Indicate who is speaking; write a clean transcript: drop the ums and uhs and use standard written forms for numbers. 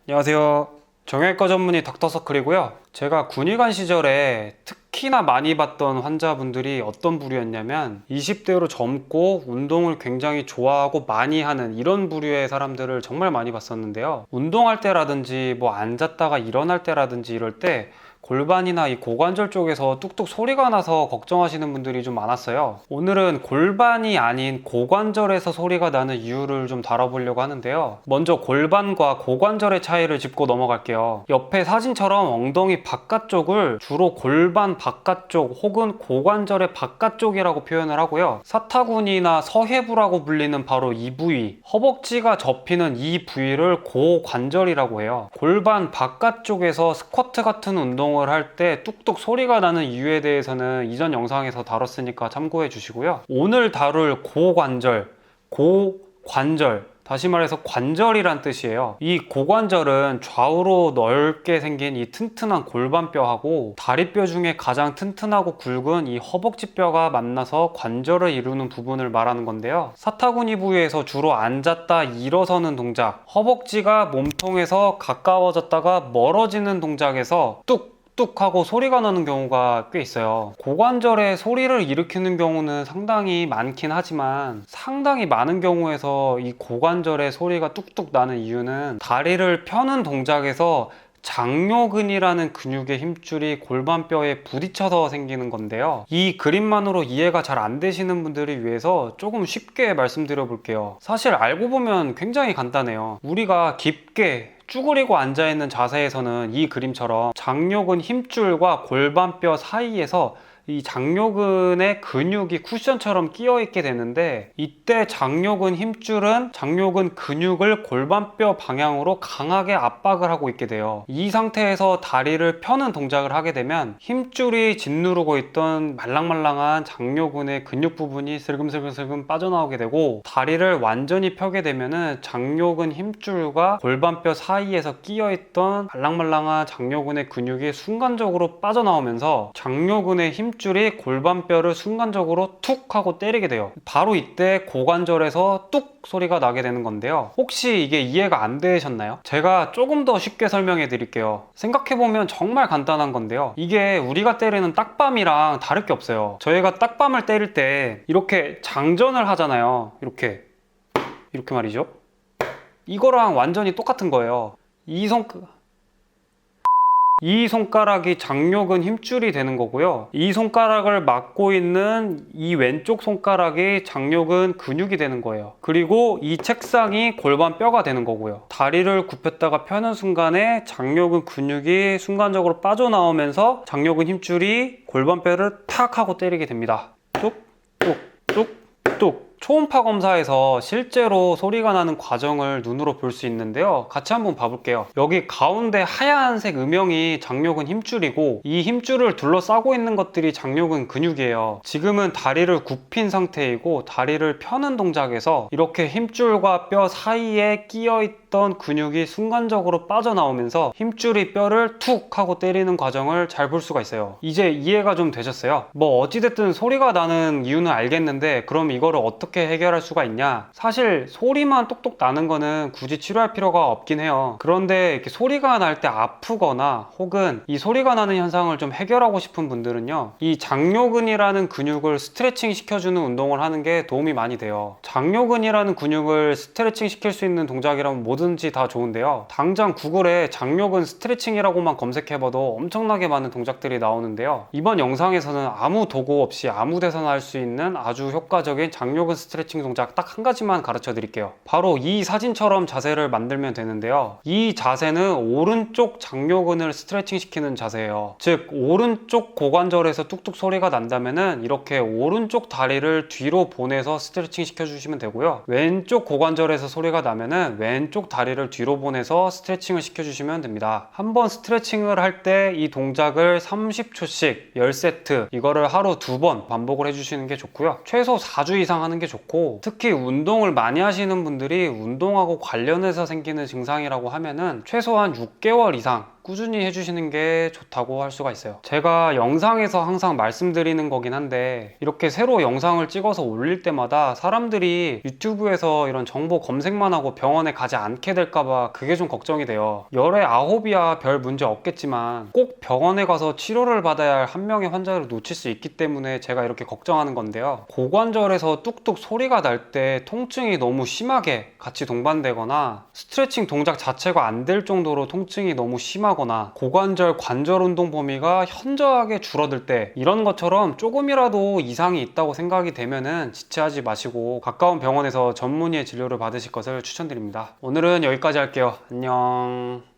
Speaker 1: 안녕하세요. 정형외과 전문의 닥터서클이고요. 제가 군의관 시절에 특히나 많이 봤던 환자분들이 어떤 부류였냐면 20대로 젊고 운동을 굉장히 좋아하고 많이 하는 이런 부류의 사람들을 정말 많이 봤었는데요. 운동할 때라든지 앉았다가 일어날 때라든지 이럴 때 골반이나 이 고관절 쪽에서 뚝뚝 소리가 나서 걱정하시는 분들이 좀 많았어요. 오늘은 골반이 아닌 고관절에서 소리가 나는 이유를 좀 다뤄보려고 하는데요. 먼저 골반과 고관절의 차이를 짚고 넘어갈게요. 옆에 사진처럼 엉덩이 바깥쪽을 주로 골반 바깥쪽 혹은 고관절의 바깥쪽이라고 표현을 하고요. 사타구니나 서해부라고 불리는 바로 이 부위, 허벅지가 접히는 이 부위를 고관절이라고 해요. 골반 바깥쪽에서 스쿼트 같은 운동을 할 때 뚝뚝 소리가 나는 이유에 대해서는 이전 영상에서 다뤘으니까 참고해 주시고요. 오늘 다룰 고관절, 다시 말해서 관절이란 뜻이에요. 이 고관절은 좌우로 넓게 생긴 이 튼튼한 골반뼈하고 다리뼈 중에 가장 튼튼하고 굵은 이 허벅지뼈가 만나서 관절을 이루는 부분을 말하는 건데요. 사타구니 부위에서 주로 앉았다 일어서는 동작, 허벅지가 몸통에서 가까워졌다가 멀어지는 동작에서 뚝 하고 소리가 나는 경우가 꽤 있어요. 고관절에 소리를 일으키는 경우는 상당히 많긴 하지만 상당히 많은 경우에서 이 고관절에 소리가 뚝뚝 나는 이유는 다리를 펴는 동작에서 장요근이라는 근육의 힘줄이 골반뼈에 부딪혀서 생기는 건데요. 이 그림만으로 이해가 잘 안 되시는 분들을 위해서 조금 쉽게 말씀드려 볼게요. 사실 알고 보면 굉장히 간단해요. 우리가 깊게 쭈그리고 앉아있는 자세에서는 이 그림처럼 장요근 힘줄과 골반뼈 사이에서 이 장요근의 근육이 쿠션처럼 끼어 있게 되는데, 이때 장요근 힘줄은 장요근 근육을 골반뼈 방향으로 강하게 압박을 하고 있게 돼요. 이 상태에서 다리를 펴는 동작을 하게 되면 힘줄이 짓누르고 있던 말랑말랑한 장요근의 근육 부분이 슬금슬금 빠져나오게 되고, 다리를 완전히 펴게 되면은 장요근 힘줄과 골반뼈 사이에서 끼어 있던 말랑말랑한 장요근의 근육이 순간적으로 빠져나오면서 장요근의 힘줄이 골반뼈를 순간적으로 툭 하고 때리게 돼요. 바로 이때 고관절에서 뚝 소리가 나게 되는 건데요. 혹시 이게 이해가 안 되셨나요? 제가 조금 더 쉽게 설명해 드릴게요. 생각해보면 정말 간단한 건데요. 이게 우리가 때리는 딱밤이랑 다를 게 없어요. 저희가 딱밤을 때릴 때 이렇게 장전을 하잖아요. 이렇게 말이죠. 이거랑 완전히 똑같은 거예요. 이 손가락이 장요근 힘줄이 되는 거고요. 이 손가락을 막고 있는 이 왼쪽 손가락이 장요근 근육이 되는 거예요. 그리고 이 책상이 골반뼈가 되는 거고요. 다리를 굽혔다가 펴는 순간에 장요근 근육이 순간적으로 빠져나오면서 장요근 힘줄이 골반뼈를 탁 하고 때리게 됩니다. 뚝. 초음파 검사에서 실제로 소리가 나는 과정을 눈으로 볼 수 있는데요. 같이 한번 봐볼게요. 여기 가운데 하얀색 음영이 장요근 힘줄이고, 이 힘줄을 둘러싸고 있는 것들이 장요근 근육이에요. 지금은 다리를 굽힌 상태이고, 다리를 펴는 동작에서 이렇게 힘줄과 뼈 사이에 끼어있던 근육이 순간적으로 빠져나오면서 힘줄이 뼈를 툭 하고 때리는 과정을 잘 볼 수가 있어요. 이제 이해가 좀 되셨어요? 어찌됐든 소리가 나는 이유는 알겠는데, 그럼 이거를 어떻게 해결할 수가 있냐? 사실 소리만 똑똑 나는 거는 굳이 치료할 필요가 없긴 해요. 그런데 이렇게 소리가 날 때 아프거나 혹은 이 소리가 나는 현상을 좀 해결하고 싶은 분들은요, 이 장요근이라는 근육을 스트레칭 시켜주는 운동을 하는 게 도움이 많이 돼요. 장요근이라는 근육을 스트레칭 시킬 수 있는 동작이라면 뭐든지 다 좋은데요. 당장 구글에 장요근 스트레칭이라고만 검색해봐도 엄청나게 많은 동작들이 나오는데요. 이번 영상에서는 아무 도구 없이 아무 데서나 할 수 있는 아주 효과적인 장요근 스트레칭 동작 딱 한 가지만 가르쳐 드릴게요. 바로 이 사진처럼 자세를 만들면 되는데요. 이 자세는 오른쪽 장요근을 스트레칭 시키는 자세예요. 즉 오른쪽 고관절에서 뚝뚝 소리가 난다면은 이렇게 오른쪽 다리를 뒤로 보내서 스트레칭 시켜주시면 되고요. 왼쪽 고관절에서 소리가 나면은 왼쪽 다리를 뒤로 보내서 스트레칭을 시켜주시면 됩니다. 한번 스트레칭을 할 때 이 동작을 30초씩 10세트, 이거를 하루 2번 반복을 해주시는 게 좋고요. 최소 4주 이상 하는 게 좋고, 특히 운동을 많이 하시는 분들이 운동하고 관련해서 생기는 증상이라고 하면은 최소한 6개월 이상 꾸준히 해주시는 게 좋다고 할 수가 있어요. 제가 영상에서 항상 말씀드리는 거긴 한데 이렇게 새로 영상을 찍어서 올릴 때마다 사람들이 유튜브에서 이런 정보 검색만 하고 병원에 가지 않게 될까봐 그게 좀 걱정이 돼요. 열에 9이야 별 문제 없겠지만 꼭 병원에 가서 치료를 받아야 할 한 명의 환자를 놓칠 수 있기 때문에 제가 이렇게 걱정하는 건데요. 고관절에서 뚝뚝 소리가 날 때 통증이 너무 심하게 같이 동반되거나 스트레칭 동작 자체가 안 될 정도로 통증이 너무 심하거나 고관절 관절 운동 범위가 현저하게 줄어들 때 이런 것처럼 조금이라도 이상이 있다고 생각이 되면은 지체하지 마시고 가까운 병원에서 전문의의 진료를 받으실 것을 추천드립니다. 오늘은 여기까지 할게요. 안녕.